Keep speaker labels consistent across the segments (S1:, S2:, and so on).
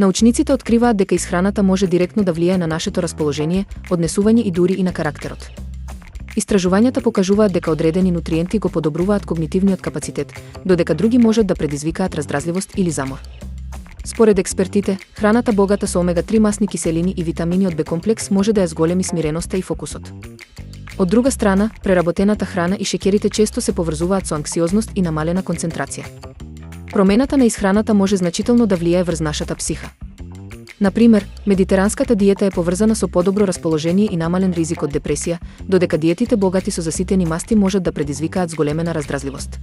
S1: Научниците откриваат дека исхраната може директно да влијае на нашето расположение, однесување и дури и на карактерот. Истражувањата покажуваат дека одредени нутриенти го подобруваат когнитивниот капацитет, додека други можат да предизвикаат раздразливост или замор. Според експертите, храната богата со омега-3 масни киселини и витамини од Б-комплекс може да ја зголеми смиреноста и фокусот. Од друга страна, преработената храна и шеќерите често се поврзуваат со анксиозност и намалена концентрација. Промената на исхраната може значително да влијае врз нашата психа. Например, медитеранската диета е поврзана со подобро расположение и намален ризик од депресија, додека диетите богати со заситени масти можат да предизвикаат зголемена раздразливост.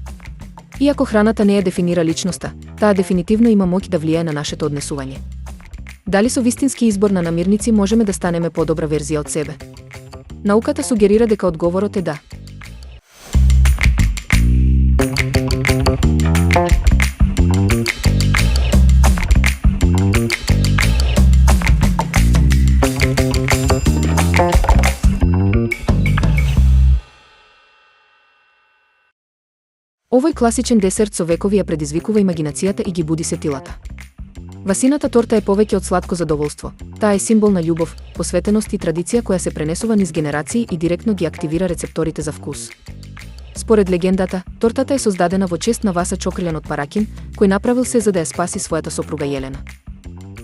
S1: Иако храната не ја дефинира личноста, таа дефинитивно има моќ да влијае на нашето однесување. Дали со вистински избор на намирници можеме да станеме подобра верзија од себе? Науката сугерира дека одговорот е да. Овој класичен десерт со векови ја предизвикува имагинацијата и ги буди сетилата. Васината торта е повеќе од сладко задоволство. Таа е символ на љубов, посветеност и традиција која се пренесува низ генерации и директно ги активира рецепторите за вкус. Според легендата, тортата е создадена во чест на Васа Чокрљан од Паракин, кој направил се за да ја спаси својата сопруга Јелена.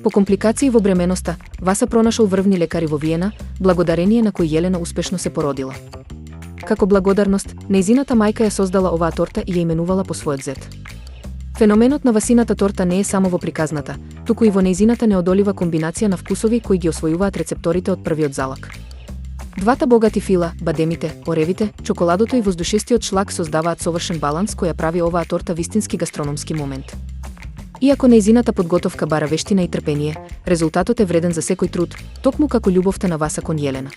S1: По компликации во бременоста, Васа пронашол врвни лекари во Виена, благодарение на кој Јелена успешно се породила. Како благодарност, нејзината мајка ја создала оваа торта и ја именувала по својот зет. Феноменот на Васината торта не е само во приказната, туку и во нејзината неодолива комбинација на вкусови кои ги освојуваат рецепторите од првиот залак. Двата богати фила, бадемите, оревите, чоколадото и воздушестиот шлак создаваат совршен баланс која прави оваа торта вистински гастрономски момент. Иако нејзината подготовка бара вештина и трпение, резултатот е вреден за секој труд, токму како љубовта на Васа кон Јелена.